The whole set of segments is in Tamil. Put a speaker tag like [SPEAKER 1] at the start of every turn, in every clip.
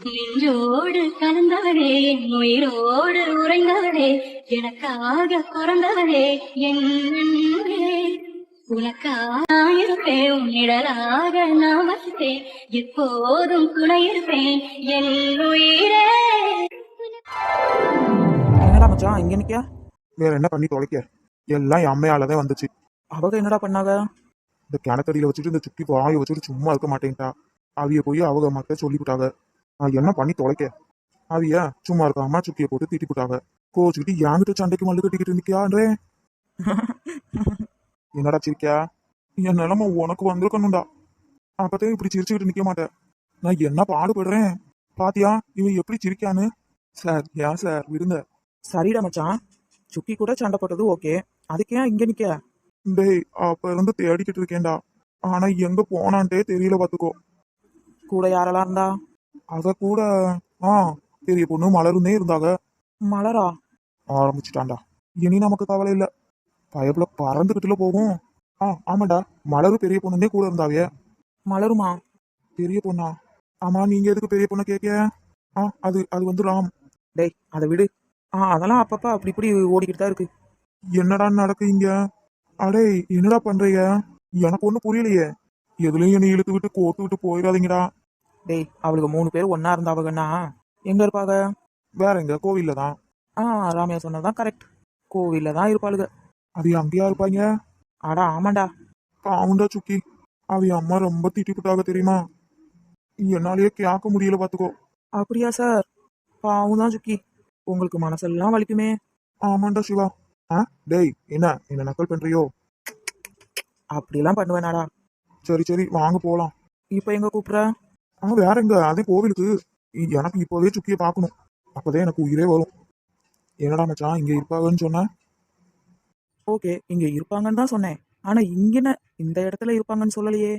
[SPEAKER 1] நெஞ்சோடு கலந்தவளே, என் உயிரோடு உறைந்தவளே, எனக்காக பிறந்தவளே, என் அன்பே. உனக்காக இருப்பேன், உன் நிழலாக நான் வசிப்பேன், எப்போதும் துணை இருப்பேன் என் உயிரே.
[SPEAKER 2] என்னடா மச்சான் இங்க நிக்க?
[SPEAKER 3] வேற என்ன பண்ணி தொலைக்க? எல்லாம் என் அம்மையாலதான் வந்துச்சு.
[SPEAKER 2] அவங்க என்னடா பண்ணாங்க?
[SPEAKER 3] இந்த கிணத்தடியில வச்சுட்டு இந்த சுத்தி வாயை வச்சுட்டு சும்மா இருக்க மாட்டேன்ட்டா. அவிய போய் அவங்க அம்மாட்ட சொல்லிவிட்டாங்க. நான் என்ன பண்ணி தொலைக்க? அவிய சும்மா இருக்காம சுக்கிய போட்டு திட்டி போட்டாங்க. கோச்சுக்கிட்டு என்கிட்ட சண்டைக்கு மல்லு கட்டிக்கிட்டு நிக்கான்றே. என்னடா சிரிக்கா? என் நிலைமை உனக்கு வந்திருக்கணும்டா. அப்பதான் இப்படி சிரிச்சுக்கிட்டு நிக்க மாட்டேன். நான் என்ன பாடுபடுறேன் பாத்தியா? இவன் எப்படி சிரிக்கான்னு. சார் ஏன் சார் விடுங்க.
[SPEAKER 2] சரிடா மச்சான், சுக்கி கூட சண்டை போட்டது ஓகே, அதுக்கு ஏன் இங்க நிக்க?
[SPEAKER 3] டேய் அப்ப இருந்து தேடிக்கிட்டு இருக்கேன்டா. ஆனா எங்க போனான்ட்டே தெரியல பாத்துக்கோ.
[SPEAKER 2] கூட யாரெல்லாம் இருந்தா?
[SPEAKER 3] அத கூட ஆ பெரிய பொண்ணு மலருந்தே இருந்தாங்க.
[SPEAKER 2] மலரா?
[SPEAKER 3] ஆரம்பிச்சுட்டான்டா. இனி நமக்கு கவலை இல்ல. பயப்புல பறந்துகிட்டுல போகும். ஆமாண்டா, மலரு பெரிய பொண்ணுந்தே கூட இருந்தாவே.
[SPEAKER 2] மலருமா?
[SPEAKER 3] பெரிய பொண்ணா? ஆமா, நீங்க எதுக்கு பெரிய பொண்ணை கேட்க? அது அது வந்து ராம்.
[SPEAKER 2] டேய் அதை விடு. அதெல்லாம் அப்பப்ப அப்படி இப்படி ஓடிக்கிட்டு தான் இருக்கு.
[SPEAKER 3] என்னடா நடக்கு இங்க? அடே என்னடா பண்றீங்க? எனக்கு ஒண்ணும் புரியலையே. எதுலயும் என்னை இழுத்து விட்டு கோத்து விட்டு போயிடாதீங்கடா.
[SPEAKER 2] டேய் அவளுக்கு 3 பேர் ஒன்னா இருந்தாவங்கன்னா எங்க இருப்பாங்க?
[SPEAKER 3] வேற எங்க? கோவில்ல தான்.
[SPEAKER 2] ராமையா சொன்னதான் கரெக்ட், கோவில்ல தான் இருப்பாளுங்க.
[SPEAKER 3] அது அங்கேயா இருப்பாங்க?
[SPEAKER 2] அடா ஆமாண்டா.
[SPEAKER 3] பாவுண்டா சுக்கி, அவ அம்மா ரொம்ப திட்டிப்புட்டாக தெரியுமா? என்னாலேயே கேட்க முடியல பாத்துக்கோ.
[SPEAKER 2] அப்படியா சார்? பாவம் தான் சுக்கி, உங்களுக்கு மனசெல்லாம் வலிக்குமே.
[SPEAKER 3] ஆமாண்டா சிவா. டேய் என்ன நக்கல் பண்றியோ?
[SPEAKER 2] அப்படிலாம் பண்ணுவேனாடா?
[SPEAKER 3] சரி சரி வாங்க போலாம்.
[SPEAKER 2] இப்ப எங்க கூப்பிடுற?
[SPEAKER 3] வேற எங்க? அதே கோவிலுக்கு. எனக்கு இப்பவே சுக்கிய பாக்கணும். அப்பதான் எனக்கு உயிரே வரும். என்னடா மச்சான் இங்க இருப்பாங்கன்னு சொன்ன?
[SPEAKER 2] ஓகே இங்க இருப்பாங்கன்னு தான் சொன்னேன், ஆனா இங்கன இந்த இடத்துல இருப்பாங்கன்னு சொல்லலையே.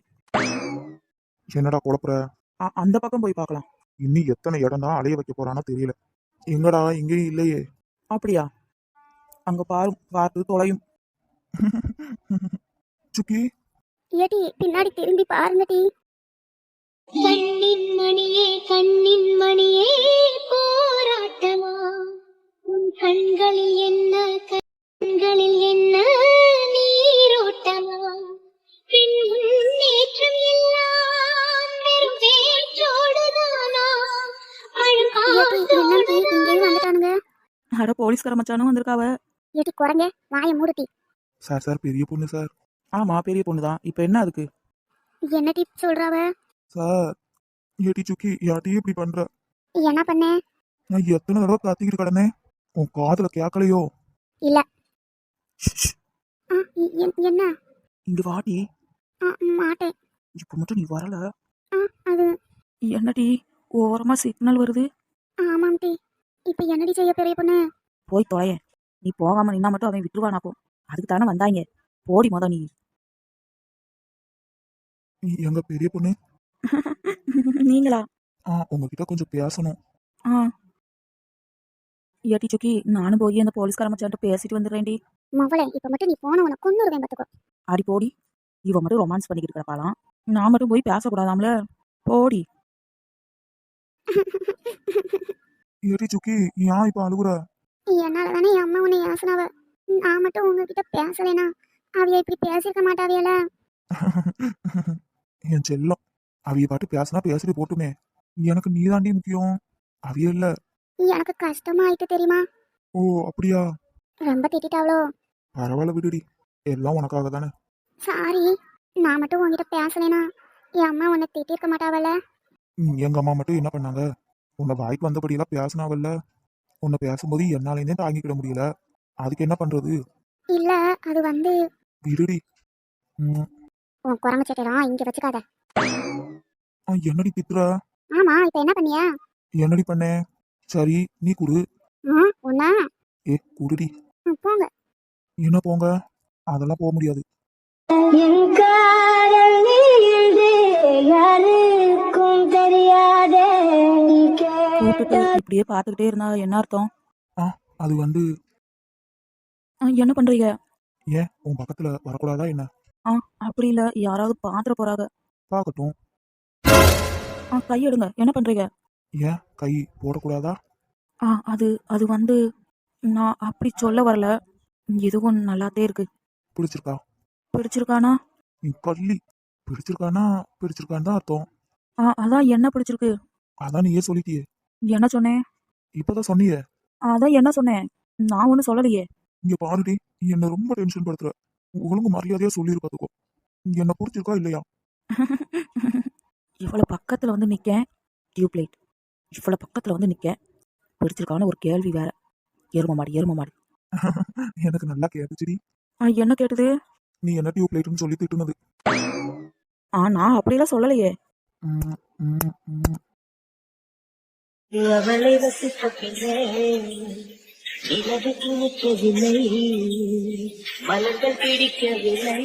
[SPEAKER 3] என்னடா குழப்புற?
[SPEAKER 2] அந்த பக்கம் போய் பார்க்கலாம்.
[SPEAKER 3] இன்னும் எத்தனை இடம் தான் அலைய வைக்க போறானோ தெரியல. எங்கடா இங்கேயும் இல்லையே.
[SPEAKER 2] அப்படியா? அங்க பாரு, பார்த்து தொலையும்.
[SPEAKER 3] சுக்கி
[SPEAKER 4] ஏடி பின்னாடி திரும்பி பாருங்க டி.
[SPEAKER 1] கண்ணின் மணியே கண்ணின் மணியே போராட்டமா, உன் கண்களில் என்ன கண்களில் என்ன நீரோட்டமா, பின் முன்னேற்றம் எல்லாம் வெறும் பேச்சோடுதானா,
[SPEAKER 4] ஏடி என்னடி இங்கேயும் வந்துட்டானுங்க.
[SPEAKER 2] அட போலீஸ்கார மச்சானும் வந்திருக்காவ.
[SPEAKER 4] ஏடி குரங்க வாயை மூடுட்டி.
[SPEAKER 3] சார் பெரிய பொண்ணு சார்.
[SPEAKER 2] ஆமா பெரிய பொண்ணுதான், இப்ப என்ன அதுக்கு?
[SPEAKER 4] என்ன டி சொல்றாவ?
[SPEAKER 3] சார் ஏட்டி சுக்கி யாட்டி இப்படி பண்ற?
[SPEAKER 4] என்ன பண்ண?
[SPEAKER 3] நான் எத்தனை தடவை காத்திக்கிட்டு கிடந்தேன், உன் காதுல கேட்கலையோ?
[SPEAKER 4] இல்ல.
[SPEAKER 2] ஷ்.
[SPEAKER 4] என்ன?
[SPEAKER 2] இங்க வாடி.
[SPEAKER 4] மாட்டேன்.
[SPEAKER 2] இப்ப மட்டும் நீ வரல.
[SPEAKER 4] அது
[SPEAKER 2] என்னடி ஓரமா சிக்னல் வருது?
[SPEAKER 4] ஆமாம் டி. இப்ப என்னடி செய்ய பெரிய பொண்ணு?
[SPEAKER 2] போய் தொலையேன். நீ போகாம நின்னா மட்டும் அவன் விட்டுருவானாக்கும், அதுக்கு தானே வந்தாங்க. போடி மொத நீ.
[SPEAKER 3] எங்க பெரிய பொண்ணு?
[SPEAKER 2] நீங்களா?
[SPEAKER 3] உங்ககிட்ட கொஞ்சம் பேசணும்.
[SPEAKER 2] ஏட்டி சுக்கி, நானும் போய் அந்த போலீஸ்கார மச்சான்ட்டு பேசிட்டு வந்துடுறேன்டி.
[SPEAKER 4] மவளே இப்ப மட்டும் நீ போன உன கொன்னுருவேன் பாத்துக்கோ.
[SPEAKER 2] அடி போடி. இவ மட்டும் ரொமான்ஸ் பண்ணிக்கிட்டு கிடப்பாளாம், நான் மட்டும் போய் பேசக்கூடாதாம்ல. போடி.
[SPEAKER 3] ஏட்டி சுக்கி ஏன் இப்ப அழுகுற?
[SPEAKER 4] என்னாலதானே என் அம்மா உன்னை யாசனாவ. நான் மட்டும் உங்ககிட்ட பேசலைனா அவைய இப்படி பேசிருக்க மாட்டாவியல.
[SPEAKER 3] என் செல்லம், அவிய பாட்டு பேசினா பேசிட்டு போட்டுமே. எனக்கு நீதாண்டி முக்கியம், அவிய இல்ல.
[SPEAKER 4] எனக்கு கஷ்டமா ஆயிட்டு தெரியுமா?
[SPEAKER 3] ஓ அப்படியா?
[SPEAKER 4] ரொம்ப திட்டாவளோ?
[SPEAKER 3] பரவாயில்ல விடுடி, எல்லாம் உனக்காக தானே.
[SPEAKER 4] சாரி, நான் மட்டும் உங்ககிட்ட பேசலைனா என் அம்மா உன்னை திட்டிருக்க மாட்டாவல்ல.
[SPEAKER 3] எங்க அம்மா மட்டும் என்ன பண்ணாங்க? உன்னை வாய்க்கு வந்தபடியெல்லாம் பேசினாவல்ல. உன்னை பேசும்போது என்னாலேருந்தே தாங்கிக்கிட முடியல, அதுக்கு என்ன பண்றது?
[SPEAKER 4] இல்ல அது வந்து
[SPEAKER 3] விடுடி.
[SPEAKER 4] உன் குரங்கு சட்டையெல்லாம் இங்க வச்சுக்காத.
[SPEAKER 3] என்னடி திட்டுற?
[SPEAKER 4] ஆமா இப்ப என்ன பண்ணியா?
[SPEAKER 3] என்னடி பண்ண? சரி நீ குடு.
[SPEAKER 4] ஒன்னா
[SPEAKER 3] குடுடி.
[SPEAKER 4] போங்க.
[SPEAKER 3] என்ன போங்க? அதெல்லாம் போக முடியாது.
[SPEAKER 1] என் காதல் நீயுதே, யாருக்கும் தெரியாதே, நீ
[SPEAKER 2] கூப்பிட்டு இப்படியே பார்த்துக்கிட்டே இருந்தா என்ன அர்த்தம்?
[SPEAKER 3] அது வந்து
[SPEAKER 2] என்ன பண்றீங்க?
[SPEAKER 3] ஏன் உன் பக்கத்துல வரக்கூடாதா என்ன?
[SPEAKER 2] அப்படி இல்ல, யாராவது பாத்திர போறாங்க.
[SPEAKER 3] பார்க்கட்டும்.
[SPEAKER 2] கையெடுங்க, என்ன பண்றீங்க?
[SPEAKER 3] ஏன் கை போடக்கூடாதா?
[SPEAKER 2] அது அது வந்து நான் அப்படி சொல்ல வரல. இதுவும் நல்லாத்தே இருக்கு.
[SPEAKER 3] பிடிச்சிருக்கா?
[SPEAKER 2] பிடிச்சிருக்கானா?
[SPEAKER 3] நீ கள்ளி. பிடிச்சிருக்கானா பிடிச்சிருக்கான்னு தான் அர்த்தம்.
[SPEAKER 2] அதான் என்ன பிடிச்சிருக்கு.
[SPEAKER 3] அதான் நீயே சொல்லிட்டியே.
[SPEAKER 2] என்ன சொன்னேன்?
[SPEAKER 3] இப்பதான் சொன்னியே.
[SPEAKER 2] அதான் என்ன சொன்னேன்? நான் ஒன்றும் சொல்லலையே.
[SPEAKER 3] இங்க பாருடி, நீ என்ன ரொம்ப டென்ஷன் படுத்துற. ஒழுங்கு மரியாதையா சொல்லிரு பாத்துக்கோ. என்ன பிடிச்சிருக்கா இல்லையா?
[SPEAKER 2] இவ்வளோ பக்கத்தில் வந்து நிற்கேன். டியூப்லைட் இவ்வளோ பக்கத்தில் வந்து நிற்கேன். பிடிச்சிருக்கான ஒரு கேள்வி வேற. எரும மாடு எரும மாடு.
[SPEAKER 3] எனக்கு நல்லா கேட்டுச்சுடி.
[SPEAKER 2] என்ன கேட்டது?
[SPEAKER 3] நீ என்ன டியூப் லைட்னு சொல்லி திட்டுனது.
[SPEAKER 2] நான் அப்படிலாம் சொல்லலையே.
[SPEAKER 3] ம், ம், ம்.
[SPEAKER 1] அவளை வசித்த பின்னே இலது துணிக்கவில்லை, மலர்கள் பிடிக்கவில்லை.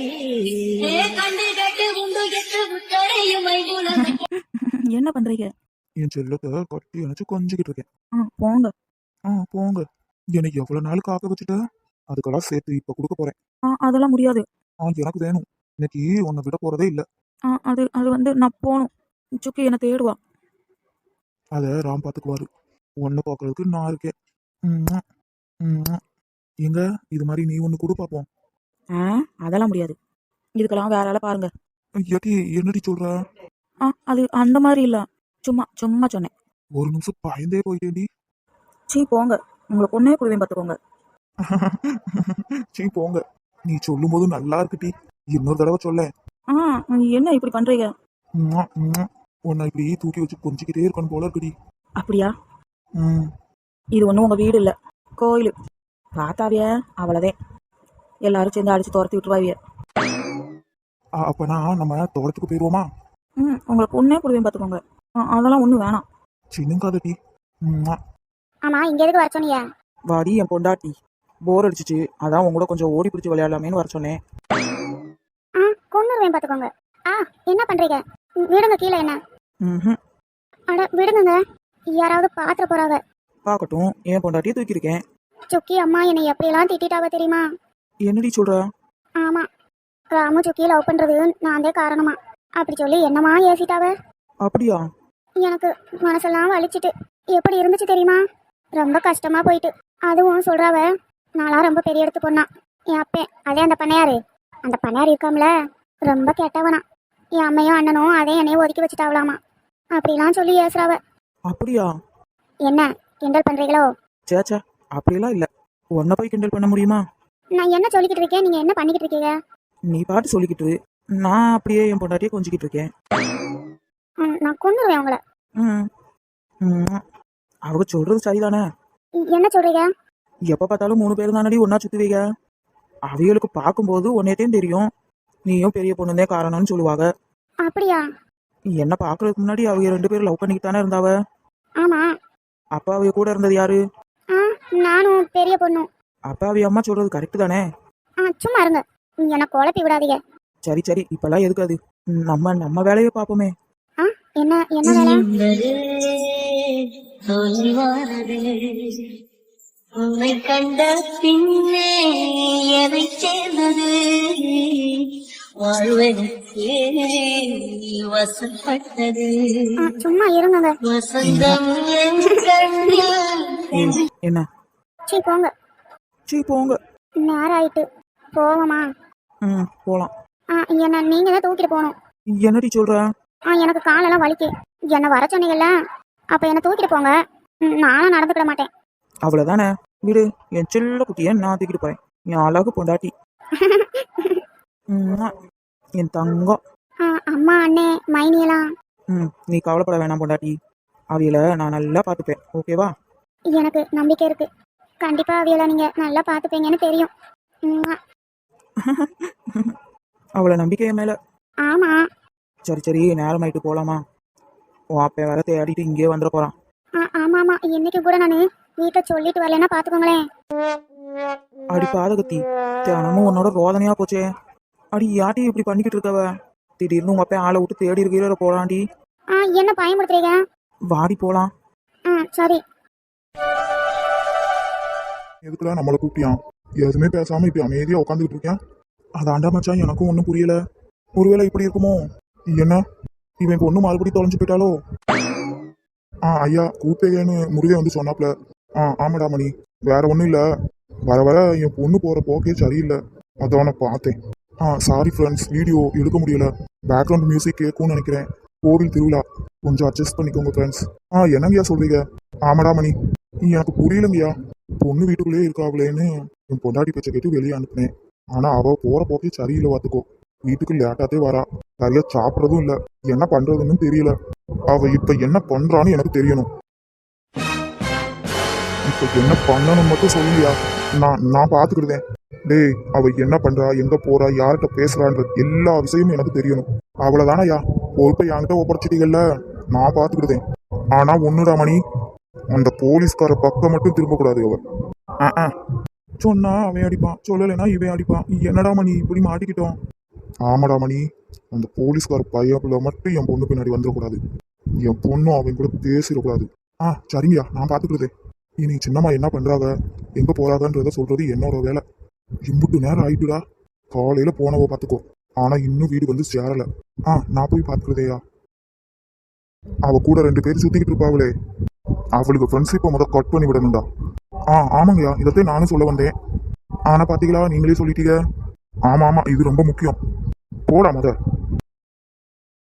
[SPEAKER 1] கண்டு கட்டு உண்டு எட்டு உத்தரையும் ஐந்துலகம்.
[SPEAKER 2] என்ன பண்றீங்க?
[SPEAKER 3] என் செல்லத்தை கட்டி அணைச்சு கொஞ்சிக்கிட்டு இருக்கேன்.
[SPEAKER 2] போங்க.
[SPEAKER 3] போங்க. எனக்கு எவ்வளவு நாள் காக்க வச்சுட்ட, அதுக்கெல்லாம் சேர்த்து இப்ப கொடுக்க போறேன்.
[SPEAKER 2] அதெல்லாம் முடியாது.
[SPEAKER 3] எனக்கு வேணும். இன்னைக்கு உன்னை விட போறதே இல்ல.
[SPEAKER 2] அது அது வந்து நான் போகணும். சுக்கி என்னை தேடுவா.
[SPEAKER 3] அத ராம் பாத்துக்குவாரு. ஒன்னு பாக்குறதுக்கு நான் இருக்கேன். ம்ம். ம்ம். எங்க இது மாதிரி நீ ஒண்ணு கொடு பாப்போம்.
[SPEAKER 2] அதெல்லாம் முடியாது. இதுக்கெல்லாம் வேற ஆளை பாருங்க.
[SPEAKER 3] ஏட்டி என்னடி சொல்ற?
[SPEAKER 2] அது அந்த மாதிரி இல்ல. சும்மா சும்மா சொன்னேன்.
[SPEAKER 3] ஒரு நிமிஷம் பயந்தே போயிட்டேன்டி.
[SPEAKER 2] சீ போங்க. உங்களை பொண்ணே குழுவையும் பார்த்துக்கோங்க.
[SPEAKER 3] சீ போங்க. நீ சொல்லும் போது நல்லா இருக்குடி. இன்னொரு தடவை சொல்ல.
[SPEAKER 2] என்ன இப்படி பண்றீங்க?
[SPEAKER 3] உன்னை இப்படி தூக்கி வச்சு கொஞ்சிக்கிட்டே இருக்கணும் போல இருக்குடி.
[SPEAKER 2] அப்படியா?
[SPEAKER 3] ம்.
[SPEAKER 2] இது ஒன்றும் உங்க வீடு இல்லை, கோயில். பார்த்தாவிய அவ்வளோதே. எல்லாரும் சேர்ந்து அடிச்சு துரத்தி விட்டுருவாவிய.
[SPEAKER 3] அப்பனா நம்ம தோட்டத்துக்கு போயிடுவோமா?
[SPEAKER 2] உங்களை பொண்ணே குழுவையும் பார்த்துக்கோங்க. அதெல்லாம் ஒன்றும் வேணாம்.
[SPEAKER 3] சின்னங்காதடி.
[SPEAKER 4] ஆமா இங்க எதுக்கு வர சொன்னீங்க?
[SPEAKER 2] வாடி என் பொண்டாட்டி. போர் அடிச்சிச்சு, அதான் உங்க கூட கொஞ்சம் ஓடி பிடிச்சி விளையாடலாமேன்னு வர சொன்னேன்.
[SPEAKER 4] கொண்டுருவேன் பாத்துக்கோங்க. என்ன பண்றீங்க? விடுங்க கீழே. என்ன?
[SPEAKER 2] ம்.
[SPEAKER 4] அட விடுங்க, யாராவது பாத்திர போறாங்க.
[SPEAKER 2] பார்க்கட்டும், என் பொண்டாட்டியை தூக்கியிருக்கேன்.
[SPEAKER 4] சுக்கி அம்மா என்னை எப்படிலாம் திட்டாவ தெரியுமா?
[SPEAKER 2] என்னடி சொல்ற?
[SPEAKER 4] ஆமா, ராமு சுக்கி லவ் பண்றது நான் தான் காரணமா அப்படி சொல்லி என்னமா ஏசிட்டாவ.
[SPEAKER 2] அப்படியா?
[SPEAKER 4] எனக்கு மனசெல்லாம் வலிச்சிட்டு எப்படி இருந்துச்சு தெரியுமா? ரொம்ப கஷ்டமா போயிட்டு. அதுவும் சொல்றாவ நான்லாம் ரொம்ப பெரிய எடுத்து பொண்ணா. என் அப்பே அதே அந்த பண்ணையாரு இருக்காமல ரொம்ப கெட்டவனா. என் அம்மையும் அண்ணனும் அதே என்னைய ஒதுக்கி வச்சுட்டாவலாமா. அப்படிலாம் சொல்லி ஏசுறாவ.
[SPEAKER 2] அப்படியா?
[SPEAKER 4] என்ன கிண்டல் பண்றீங்களோ?
[SPEAKER 2] சேச்சா, அப்படியெல்லாம் இல்ல. உன்னை போய் கிண்டல் பண்ண முடியுமா?
[SPEAKER 4] நான் என்ன சொல்லிக்கிட்டு இருக்கேன், நீங்க என்ன பண்ணிக்கிட்டு இருக்கீங்க?
[SPEAKER 2] நீ பாட்டு சொல்லிக்கிட்டு, நான் அப்படியே என் பொண்டாட்டியை கொஞ்சிக்கிட்டு இருக்கேன்.
[SPEAKER 4] நான் கொன்னுருவேன் உங்களை.
[SPEAKER 2] அவங்க சொல்றது சரிதானே?
[SPEAKER 4] என்ன சொல்றீங்க?
[SPEAKER 2] எப்ப பார்த்தாலும் 3 பேர் தானடி ஒன்னா சுத்துவீங்க. அவைகளுக்கு பார்க்கும்போது உன்னையத்தையும் தெரியும், நீயும் பெரிய பொண்ணுதே காரணம்னு சொல்லுவாங்க.
[SPEAKER 4] அப்படியா?
[SPEAKER 2] என்ன பாக்குறதுக்கு முன்னாடி அவங்க 2 பேரும் லவ் பண்ணிக்கிட்டு தானே இருந்தாவ.
[SPEAKER 4] ஆமா.
[SPEAKER 2] அப்ப அவங்க கூட இருந்தது யாரு?
[SPEAKER 4] நானும் பெரிய பொண்ணும்.
[SPEAKER 2] அப்ப அவங்க அம்மா சொல்றது கரெக்ட் தானே?
[SPEAKER 4] சும்மா இருங்க, என்ன குழப்பி விடாதீங்க.
[SPEAKER 2] சரி சரி, இப்பெல்லாம் எதுக்கு அது? நம்ம வேலையை பார்ப்போமே.
[SPEAKER 4] என்ன என்ன வேலை?
[SPEAKER 1] உன்னை கண்ட பின்னே எதை சேர்ந்தது வாழ்வதற்கு வசப்பட்டது.
[SPEAKER 4] சும்மா இருங்க.
[SPEAKER 1] வசந்தம் என் கண்ணில்.
[SPEAKER 2] என்ன?
[SPEAKER 4] சீ போங்க.
[SPEAKER 2] சீ போங்க.
[SPEAKER 4] நேரம் ஆயிட்டு போவோமா?
[SPEAKER 2] போலாம்.
[SPEAKER 4] என்ன நீங்க தான் தூக்கிட்டு போகணும்.
[SPEAKER 2] என்னடி சொல்ற?
[SPEAKER 4] எனக்கு காலெல்லாம் வலிக்கு. என்ன வர சொன்னீங்கல்ல, அப்ப என்ன தூக்கிட்டு போங்க. நானும் நடந்துக்கிட மாட்டேன்.
[SPEAKER 2] அவ்வளவுதானே, விடு. என் செல்ல குட்டிய நான் தூக்கிட்டு போறேன். என் அழகு பொண்டாட்டி. என் தங்கம்.
[SPEAKER 4] அம்மா அண்ணே மைனியெல்லாம்.
[SPEAKER 2] நீ கவலைப்பட வேணாம் பொண்டாட்டி. அவியல நான் நல்லா பார்த்துப்பேன், ஓகேவா?
[SPEAKER 4] எனக்கு நம்பிக்கை இருக்கு. கண்டிப்பா அவியல நீங்க நல்லா பார்த்துப்பீங்கன்னு தெரியும்.
[SPEAKER 2] அவளை நம்பிக்கை மேல.
[SPEAKER 4] ஆமா.
[SPEAKER 2] சரி சரி, நேரமாயிட்டு போலாமா? உன் அப்ப வேற தேடிட்டு இங்கே வந்துட போறான்.
[SPEAKER 4] ஆமா ஆமா, இன்னைக்கு கூட நானு வீட்டை சொல்லிட்டு வரலன்னா பாத்துக்கோங்களேன்.
[SPEAKER 2] அடி பாதகத்தி, தினமும் உன்னோட ரோதனையா போச்சே. அடி யாட்டி இப்படி பண்ணிக்கிட்டு இருக்கவ? திடீர்னு உங்க அப்பா ஆளை விட்டு தேடி இருக்கிற போலாண்டி.
[SPEAKER 4] என்ன பயமுறுத்துறீங்க?
[SPEAKER 2] வாடி போலாம்.
[SPEAKER 4] சரி.
[SPEAKER 3] எதுக்குலாம் நம்மளை கூப்பிட்டியான்? எதுவுமே பேசாம இப்படி அமைதியா உட்காந்துக்கிட்டு இருக்கேன். அதாண்டா மச்சான், எனக்கும் ஒன்றும் புரியல. ஒருவேளை இப்படி இருக்குமோ? என்ன இவன் பொண்ணு மறுபடியும் தொலைஞ்சு போயிட்டாலோ? ஐயா கூப்பிட்டேன்னு முருகே வந்து சொன்னாப்ல. ஆமாடா மணி, வேற ஒன்றும் இல்லை. வர வர என் பொண்ணு போகிற போக்கே சரியில்லை, அதான் நான் பார்த்தேன். சாரி ஃப்ரெண்ட்ஸ், வீடியோ எடுக்க முடியல. பேக்ரவுண்ட் மியூசிக் கேட்கும்னு நினைக்கிறேன். கோவில் திருவிழா, கொஞ்சம் அட்ஜஸ்ட் பண்ணிக்கோங்க ஃப்ரெண்ட்ஸ். என்னங்கய்யா சொல்றீங்க? ஆமாடா மணி, எனக்கு புரியலங்கய்யா. பொண்ணு வீட்டுக்குள்ளேயே இருக்காங்களேன்னு என் பொண்டாட்டி பேச்சை கேட்டு வெளியே அனுப்புனேன். ஆனா அவ போற போக்கே சரியில்லை பார்த்துக்கோ. வீட்டுக்கு லேட்டாத்தே வரா, சரியா சாப்பிட்றதும் இல்லை. என்ன பண்றதுன்னு தெரியல. அவ இப்ப என்ன பண்றான்னு எனக்கு தெரியணும். இப்ப என்ன பண்ணணும் மட்டும் சொல்லியா, நான் பாத்துக்கிடுதேன். டேய், அவ என்ன பண்றா, எங்க போறா, யார்கிட்ட பேசுறான்ற எல்லா விஷயமும் எனக்கு தெரியணும். அவ்வளவுதானயா, பொறுப்பை என்கிட்ட ஒப்படைச்சிட்டீங்கல்ல, நான் பாத்துக்கிடுதேன். ஆனா ஒண்ணுடா மணி, அந்த போலீஸ்கார பக்கம் மட்டும் திரும்பக்கூடாது அவ. சொன்னா அவன் அடிப்பான், சொல்லலைன்னா இவன் அடிப்பான். என்னடா மணி இப்படி மாட்டிக்கிட்டோம்? ஆமாடா மணி, அந்த போலீஸ்கார பையப்புல மட்டும் என் பொண்ணு பின்னாடி வந்துடக்கூடாது. என் பொண்ணும் அவன் கூட பேசிடக்கூடாது. சரிங்கய்யா, நான் பாத்துக்கிடுதேன். இனி சின்னம்மா என்ன பண்றாங்க, எங்க போறாங்கன்றத சொல்றது என்னோட வேலை. இம்புட்டு நேரம் ஆயிட்டுடா, காலையில போனவ பாத்துக்கோ. ஆனா இன்னும் வீடு வந்து சேரல. நான் போய் பாத்துக்கிறதேயா. அவ கூட 2 பேர் சுத்திக்கிட்டு இருப்பாங்களே, அவளுக்கு ஃப்ரெண்ட்ஷிப்பை முத கட் பண்ணி விடணும்டா. ஆமாங்கய்யா, இதத்தையும் நானும் சொல்ல வந்தேன். ஆனா பாத்தீங்களா, நீங்களே சொல்லிட்டீங்க. ஆமா, இது ரொம்ப முக்கியம். போடா முத.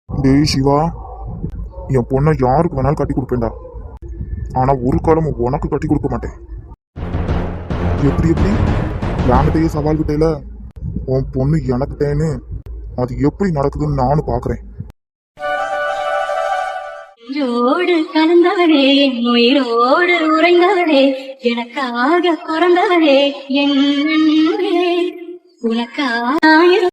[SPEAKER 3] டேய் சிவா, என் பொண்ணை யாருக்கு வேணாலும் கட்டி கொடுப்பேன்டா, ஆனா ஒரு காலமும் உனக்கு கட்டி கொடுக்க மாட்டேன். எப்படி என்கிட்டயே சவால் விட்டேல, உன் பொண்ணு எனக்குட்டேன்னு, அது எப்படி நடக்குதுன்னு நானும் பாக்குறேன்.
[SPEAKER 1] உயிரோடு கலந்தவனே, உயிரோடு உறைந்தவனே, எனக்காக பிறந்தவனே, என் அன்பே, உனக்காக